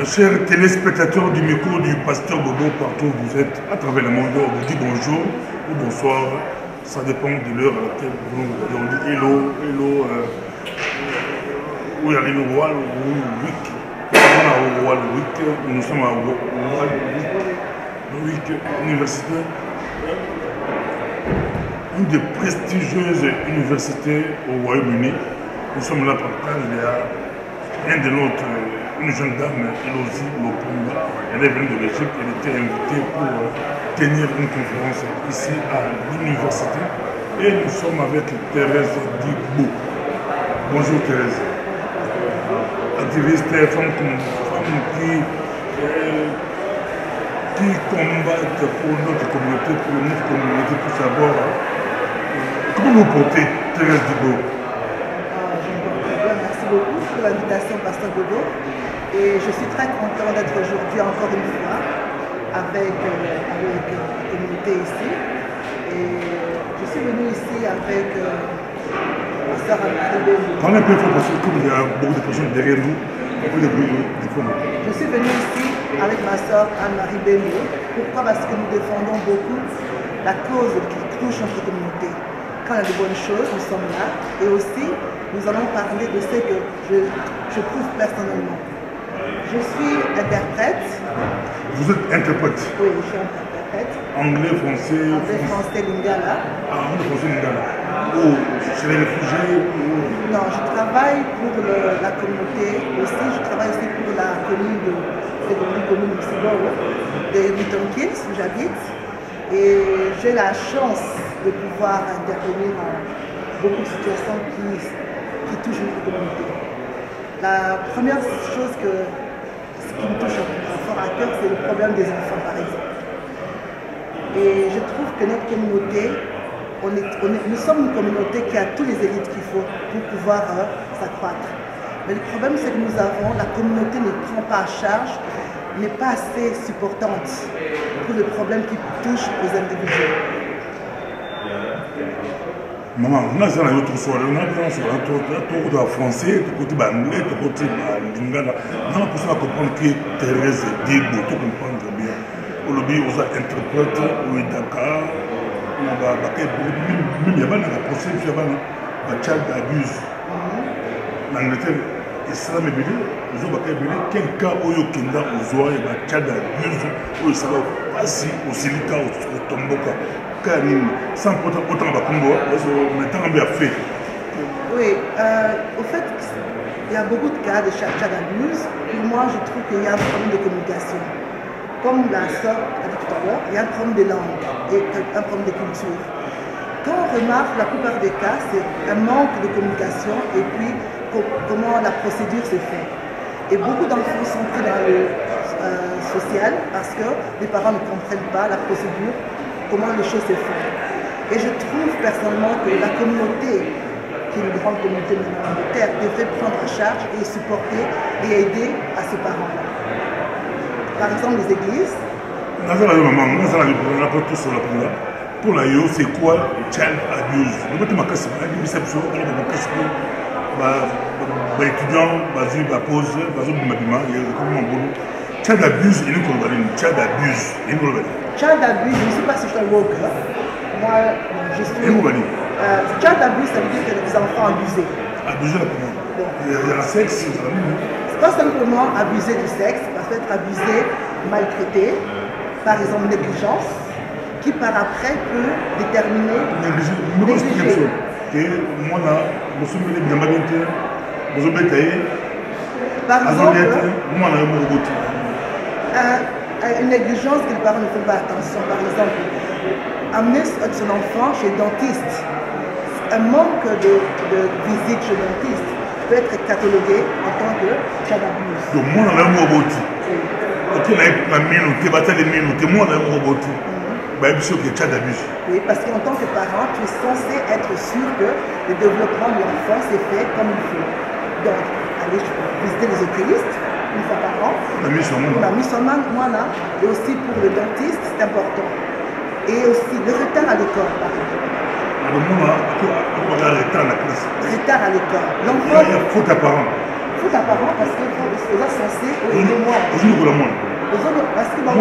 Chers téléspectateurs du micro du pasteur Bobo, partout où vous êtes, à travers le monde, on vous dit bonjour ou bonsoir. Ça dépend de l'heure à laquelle vous nous regardez. On dit hello, hello, où est le roi, le week. Nous sommes à Warwick Université, une des prestigieuses universités au Royaume-Uni. Nous sommes là pour parler. Il y a un de notre, une jeune dame, Elosi Lopunga. Elle est venue de l'Égypte, elle était invitée pour tenir une conférence ici à l'université. Et nous sommes avec Thérèse Dibou. Bonjour Thérèse. Activiste, femme qui combattent pour notre communauté, pour savoir comment vous portez Thérèse Dibou. Merci beaucoup pour l'invitation, Pasteur Bobo. Et je suis très content d'être aujourd'hui encore une fois avec la communauté ici. Et je suis venue ici avec ma soeur Anne-Marie. Parlez un peu fort parce que comme il y a beaucoup de personnes derrière nous, on peut les bruits des fois. Je suis venue ici avec ma soeur Anne-Marie Bembo. Pourquoi? Parce que nous défendons beaucoup la cause qui touche notre communauté. Quand il y a de bonnes choses, nous sommes là. Et aussi, nous allons parler de ce que je trouve personnellement. Je suis interprète. Vous êtes interprète? Oui, je suis interprète. Anglais, français? Anglais, français, lingala. Ah, anglais, français, lingala. Oh, chez les réfugiés? Non, je travaille pour la communauté aussi. Je travaille aussi pour la commune de Siboro, de Milton-Keynes, où j'habite. Et j'ai la chance de pouvoir intervenir dans beaucoup de situations qui touchent notre communauté. La première chose qui me touche fort à cœur, c'est le problème des enfants, par exemple. Et je trouve que notre communauté, nous sommes une communauté qui a tous les élites qu'il faut pour pouvoir s'accroître. Mais le problème, c'est que la communauté ne prend pas à charge, n'est pas assez supportante pour les problèmes qui touchent aux individus. Maman, on a ça dans notre soirée, on a ça sur un français, tout côté anglais, tout côté lingala. On a pour ça comprendre que Thérèse Dibou, tout comprendre bien. Au lobby, on a interprète, au Dakar, on a même il y a un procès, il y a un child abuse. L'Angleterre, Islam est venu, ils ont quelqu'un qui a kenda aux oies, il y a un child abuse, où il s'est passé au silica, au tomboka. Sans autant de Congo, maintenant on a fait. Oui, au fait, il y a beaucoup de cas de child abuse. Pour moi, je trouve qu'il y a un problème de communication. Comme la sœur a dit tout à l'heure, il y a un problème de langue et un problème de culture. Quand on remarque, la plupart des cas, c'est un manque de communication et puis comment la procédure se fait. Et beaucoup d'enfants sont pris dans le social parce que les parents ne comprennent pas la procédure, comment les choses se font. Et je trouve personnellement que la communauté, qui est une grande communauté en Angleterre, devrait prendre en charge et supporter et aider à ces parents-là. Par exemple, les églises. Pour la yo, c'est quoi child abuse? Nous mettons ma casse, déception, étudiant, basé, pause, basé, bimabima, il y a comment boulot. Child abuse, il est une child abuse, il est une Child abuse, je ne sais pas si je suis woke. Moi, je suis. Child abuse, ça veut dire que les enfants abusés. Abusés la comment? Il y a le sexe, c'est la même. C'est pas simplement abuser du sexe, parce qu'être abusé, maltraité, par exemple négligence, qui par après peut déterminer. Négligence. Et moi là, je suis venu de Maganté, je suis venu par exemple, moi là, je suis une négligence que les parents ne font pas attention. Par exemple, amener son enfant chez le dentiste, un manque de visite chez le dentiste peut être catalogué en tant que child abuse. Donc moi là, je suis ok, là, la minute, tu vas te les minutes, moi là, je suis oui, parce qu'en tant que parent, tu es censé être sûr que le développement de l'enfant s'est fait comme il faut. Donc, aller visiter les oculistes une fois par an. On a mis son moi là, et aussi pour le dentiste, c'est important. Et aussi le retard à l'école, par exemple. Le retard à la classe. Retard à l'école. Il y a faute à parents. écoute ta parent parce que vous êtes censé aider moi. Parce que moi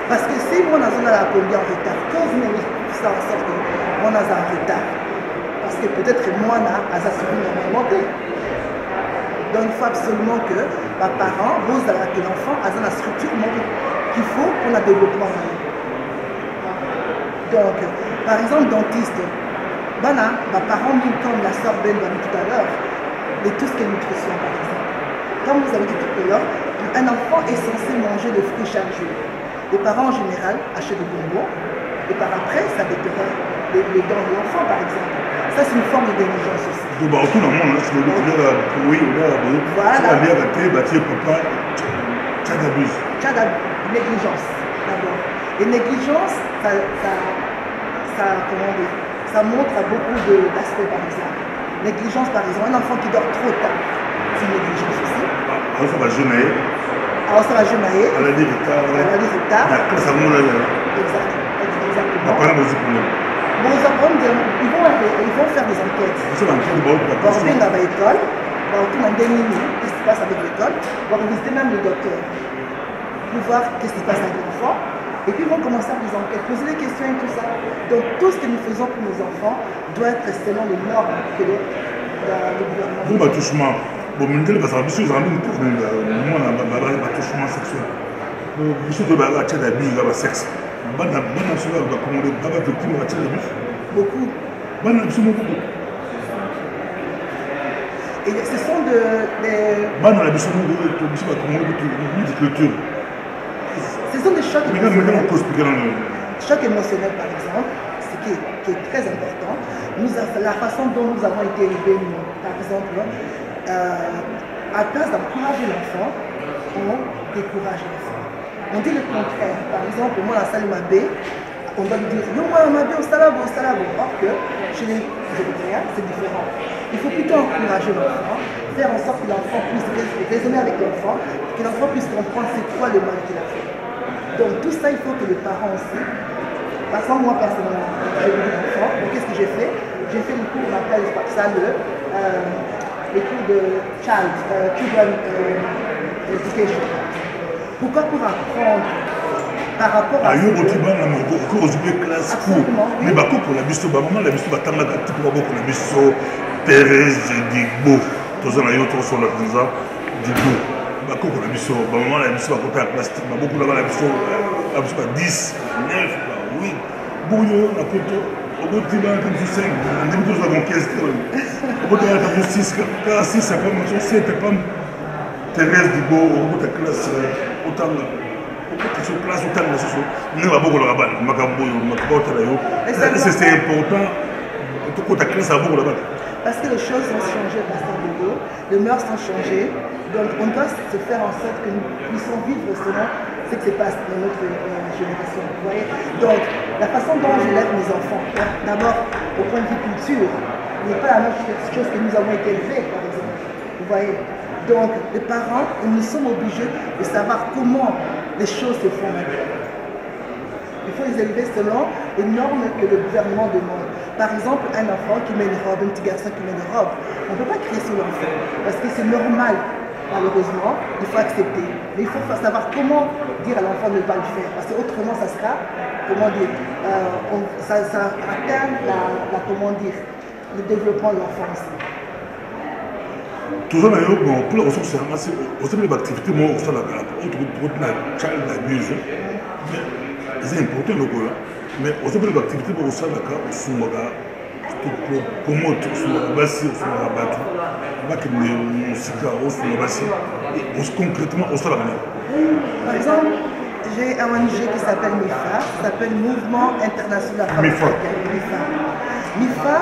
parce que si moi on a la première en retard, quand vous n'avez fait en sorte que moi on a en retard, parce que peut-être moi on a assuré normalement. Donc il faut absolument que ma parent, que l'enfant a la structure qu'il faut pour le développement. Donc, par exemple, dentiste, ma parent, comme la soeur Ben l'a dit tout à l'heure, de tout ce qui est nutrition, par exemple. Comme vous avez dit tout à l'heure, un enfant est censé manger des fruits chaque jour. Les parents en général achètent des bonbons et par après, ça détruira les dents de l'enfant, par exemple. Ça, c'est une forme de négligence aussi. Voilà. Négligence, d'abord. Et négligence, ça montre à beaucoup d'aspects, par exemple. Négligence, par exemple, un enfant qui dort trop tard, c'est une négligence aussi. Alors ça va jeûner. Alors ça va jeûner. Elle a dit retard. Exactement. Ils vont faire des enquêtes. Ils vont venir à l'école, ils vont demander qu'est-ce qui se passe avec l'école, ils vont visiter même le docteur pour voir qu'est-ce qui se passe avec l'enfant. Et puis ils vont commencer à faire des enquêtes, poser des questions et tout ça. Donc tout ce que nous faisons pour nos enfants doit être selon les normes que le gouvernement. Vous, touchement. Bon, mais vous avez un touchement sexuel. Vous avez un abus de sexe. Beaucoup. Et ce sont ce sont des chocs émotionnels. Choc émotionnel, par exemple, ce qui est très important. La façon dont nous avons été élevés, par exemple, à place d'encourager l'enfant, on décourage l'enfant. On dit le contraire. Par exemple, moi, la salle Mabé, on va lui dire yo moi Mabé au salabo. Or que chez les Européens, c'est différent. Il faut plutôt encourager l'enfant, faire en sorte que l'enfant puisse raisonner avec l'enfant, que l'enfant puisse comprendre c'est quoi le mal qu'il a fait. Donc tout ça, il faut que les parents aussi. Par exemple, moi personnellement, j'ai eu des enfants. Donc qu'est-ce que j'ai fait? J'ai fait le cours, on appelle ça les cours de children education. Pourquoi? Pour apprendre par rapport à c'est important. Parce que les choses ont changé, Pasteur Bogo, les mœurs ont changé, donc on doit se faire en sorte que nous puissions vivre selon ce qui se passe dans notre génération. Vous voyez? Donc, la façon dont j'élève mes enfants, d'abord au point de vue culture, n'est pas la même chose que nous avons été élevés, par exemple. Vous voyez? Donc, les parents, nous sommes obligés de savoir comment les choses se font maintenant. Il faut les élever selon les normes que le gouvernement demande. Par exemple, un enfant qui met une robe, un petit garçon qui met une robe, on ne peut pas crier sur l'enfant parce que c'est normal, malheureusement, il faut accepter. Mais il faut savoir comment dire à l'enfant de ne pas le faire parce qu'autrement, ça sera, comment dire, ça atteint le développement de l'enfant aussi. Toujours pour les ressources, aussi les activités, moi, aussi la child abuse. C'est important le coup, mais aussi les activités pour ça, la carte, Soumaga, comment tu sois bassi, ou soit rabattu, pas que les cigares, ou soit bassi, et concrètement, au sol. Par exemple, j'ai un ONG qui s'appelle MIFA, qui s'appelle Mouvement International MIFA. MIFA,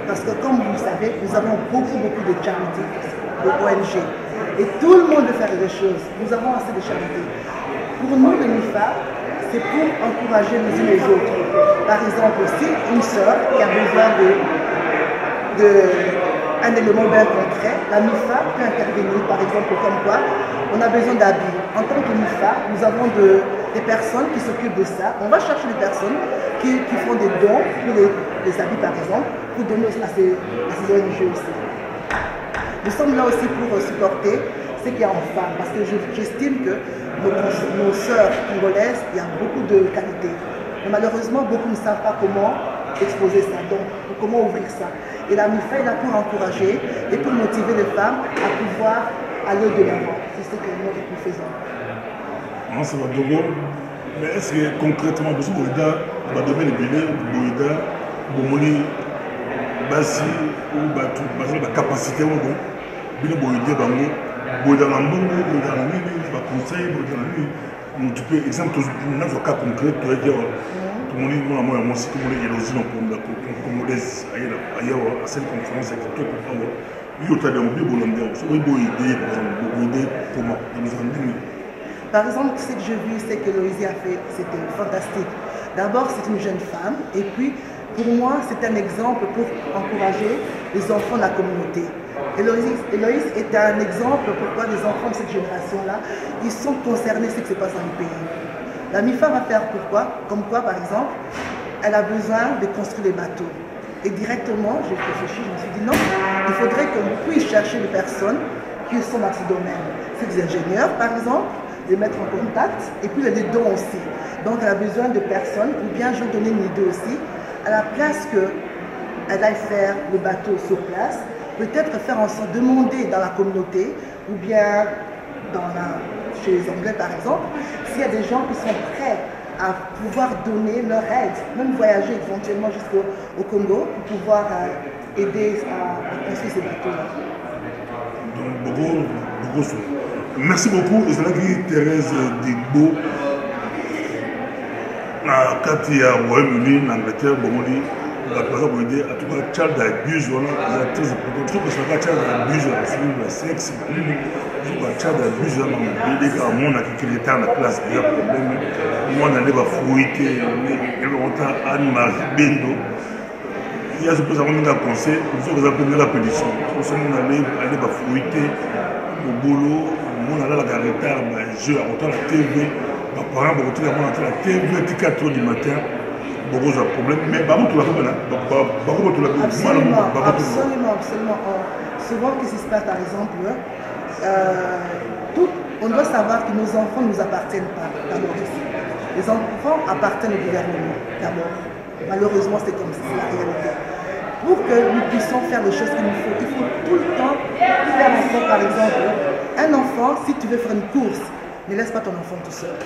parce que comme vous le savez, nous avons beaucoup de charités, de ONG. Et tout le monde veut faire des choses. Nous avons assez de charités. Pour nous, le MIFA, c'est pour encourager les uns les autres. Par exemple, si une soeur qui a besoin d'un élément bien concret, la MIFA peut intervenir, par exemple, comme quoi on a besoin d'habits. En tant que MIFA, nous avons des personnes qui s'occupent de ça. On va chercher des personnes qui qui font des dons pour les habits par exemple, pour donner à ces ONG aussi. Nous sommes là aussi pour supporter ce qu'il y a en femmes, parce que j'estime que nos sœurs congolaises, il y a beaucoup de qualités. Mais malheureusement, beaucoup ne savent pas comment exposer ça, donc comment ouvrir ça. Et la MIFA est là pour encourager et pour motiver les femmes à pouvoir aller de l'avant. C'est ce que nous faisons. Non, ça va de mais est-ce que concrètement, parce que Boïda va donner les billets, Boïda, Bomoni, Bassi, ou la capacité, Boïda, Bango, Boïda Lambongo, Boïda Lambongo, Boïda Conseil, Boïda Lambongo. Tu peux, exemple, dans un cas concret, tu vas dire, tout le monde dit, moi, aussi, tout le monde est élosé dans le congolaise, ailleurs, à cette conférence, avec tout le monde. Il y a des gens qui ont des idées, par exemple, des idées pour moi, dans les années. Par exemple, ce que j'ai vu, c'est que Loïsie a fait, c'était fantastique. D'abord, c'est une jeune femme, et puis, pour moi, c'est un exemple pour encourager les enfants de la communauté. Et Loïs est un exemple pourquoi les enfants de cette génération-là, ils sont concernés ce qui se passe dans le pays. La MIFA va faire pourquoi? Comme quoi, par exemple, elle a besoin de construire des bateaux. Et directement, j'ai réfléchi, je me suis dit non, il faudrait qu'on puisse chercher des personnes qui sont dans ce domaine. C'est des ingénieurs, par exemple, les mettre en contact, et puis les dons aussi. Donc, elle a besoin de personnes, ou bien je vais donner une idée aussi, à la place qu'elle aille faire le bateau sur place, peut-être faire en sorte de demander dans la communauté, ou bien chez les Anglais par exemple, s'il y a des gens qui sont prêts à pouvoir donner leur aide, même voyager éventuellement jusqu'au Congo, pour pouvoir aider à construire ces bateaux-là. Donc, beaucoup. Merci beaucoup, Isalaki Thérèse Digbo. Quand il y a Royaume-Uni, l'Angleterre, Bomoli, la personne pour aider, en tout cas, Charles d'abuse, voilà, c'est très important. Je trouve que ça va Charles d'abuse, le sexe, je trouve que Charles d'abuse, il y a un monde qui est à la place, il y a un problème. Moi, on allait fouiller, on a Anne-Marie Bendo. Il y a ce que nous avons un conseil, nous avons pris la pétition. Nous allons aller fouiller au boulot, on a la retard, je à la TV. Par exemple, on a la TV à 4 h du matin, beaucoup de problèmes, mais par contre, absolument. Souvent, qu'est-ce qui se passe par exemple, on doit savoir que nos enfants ne nous appartiennent pas d'abord ici. Les enfants appartiennent au gouvernement d'abord. Malheureusement, c'est comme ça, c'est la réalité. Pour que nous puissions faire les choses qu'il nous faut, il faut tout le temps faire en sorte, par exemple, un enfant, si tu veux faire une course, ne laisse pas ton enfant tout seul.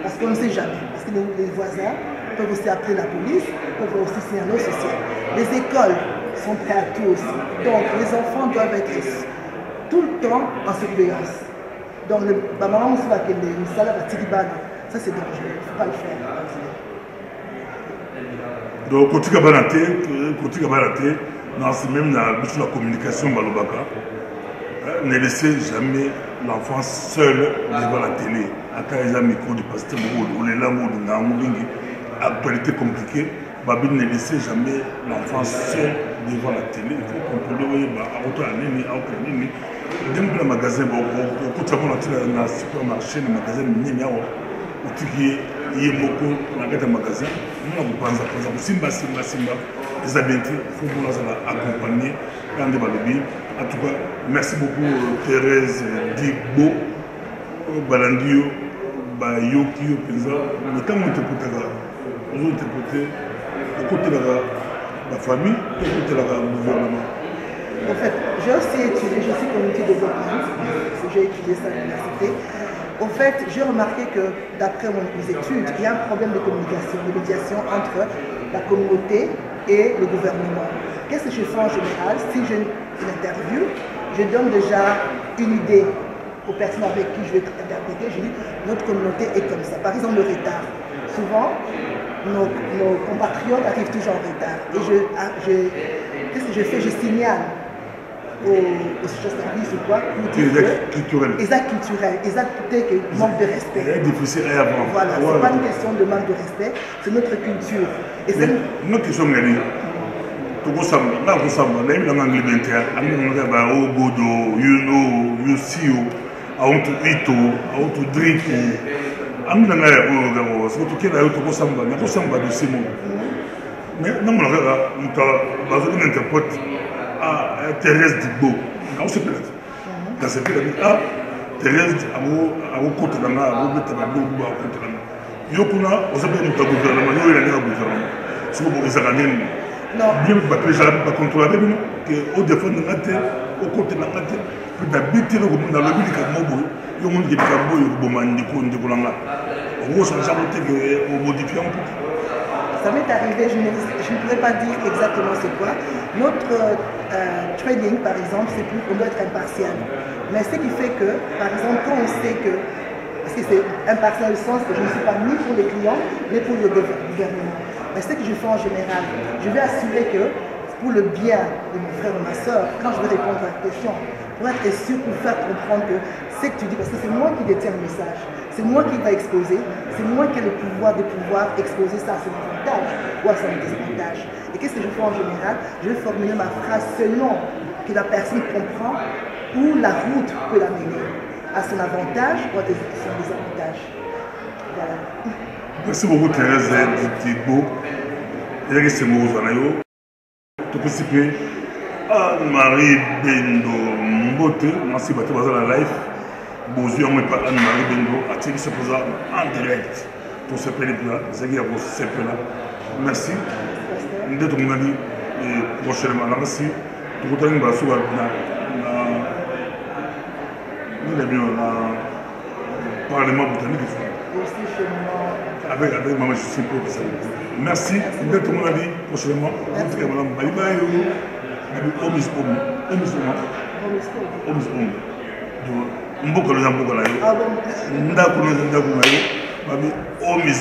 Parce qu'on ne sait jamais. Parce que les voisins peuvent aussi appeler la police, peuvent aussi signaler au social. Les écoles sont prêtes à tout aussi. Donc les enfants doivent être tout le temps en surveillance. Donc maman aussi va qu'elle est ça c'est dangereux, il ne faut pas le faire. Donc côté Kabalaté, même dans la communication Balobaka, ne laissez jamais l'enfant seul devant la télé. Après les micro du pasteur ou les langues de Namoulingi, actualité compliquée, Babi ne laissez jamais l'enfant seul devant la télé. Il faut contrôler dans le magasin, dans le supermarché, le magasin, il y a beaucoup de magasins. Nous avons pensé que Simba, les habitants, il faut nous accompagner dans le balobi. En tout cas, merci beaucoup Thérèse Digbo, Balandio, Yokio, Pisa. Le temps où nous interprétons, au côté de la famille, au côté de la gouvernement. En fait, j'ai aussi étudié, je suis communauté de développement, j'ai étudié ça à l'université. En fait, j'ai remarqué que d'après mes études, il y a un problème de communication, de médiation entre la communauté et le gouvernement. Qu'est-ce que je fais en général? Si j'ai une interview, je donne déjà une idée aux personnes avec qui je vais interpréter. Je dis, notre communauté est comme ça. Par exemple, le retard. Souvent, nos compatriotes arrivent toujours en retard. Et qu'est-ce que je fais? Je signale aux services ou quoi, pour dire que exact culturel, que manque de respect. C'est difficile à avoir. Voilà, c'est pas une question de manque de respect, c'est notre culture. Et c'est notre question, Togo Samba, là vous savez, là il y a un anglais d'intérêt, on a un Ogodo, Yuno, Yusio, Aontu Ito, Aontu Driku, amina ngaya o surtout que là to samba na ko samba de simo mais non mon frère muta bazo une interprète à Thérèse Digbo na se peut dans ce pays ah Thérèse abo côté là abo beta ba do ba côté là yokuna o sabe muta gouvernement yo ila na gouvernement so bo ezaka nini non bien ba déjà ba contrôler bien que au défendre ngate au côté na ngate peut d'habiter le monde dans le but comme moi yo monde qui kambo yo bomandi ko ndikolanga on ça ça que modifier un peu. Ça m'est arrivé, je ne pourrais pas dire exactement c'est quoi. Notre trading, par exemple, c'est plus, on doit être impartial. Mais ce qui fait que, par exemple, quand on sait que, parce que c'est impartial au sens que je ne suis pas ni pour les clients, ni pour le gouvernement. Mais ce que je fais en général, je vais assurer que, pour le bien de mon frère ou ma soeur, quand je vais répondre à la question, pour être sûr, pour faire comprendre que ce que tu dis, parce que c'est moi qui détiens le message. C'est moi qui va exposer, c'est moi qui ai le pouvoir de pouvoir exposer ça à son avantage ou à son désavantage. Et qu'est-ce que je fais en général? Je vais formuler ma phrase selon que la personne comprend où la route peut l'amener, à son avantage ou à son désavantage. Voilà. Merci beaucoup Thérèse Digbo. Il y a ces mots tout participer à Marie Bendo Mbote, merci beaucoup pour la live. Besoin de pas Anne-Marie Bendo a tiré ce présent en direct pour ce périple-là, ce là. Merci. Nous devons aller prochainement. Merci. Tout le monde va se voir dans le Parlement botanique. Avec maman, je suis pour ça. Merci. Nous devons aller prochainement. Bye bye. Mboko lo na mboko na yo ndako no ndako na yo babi omis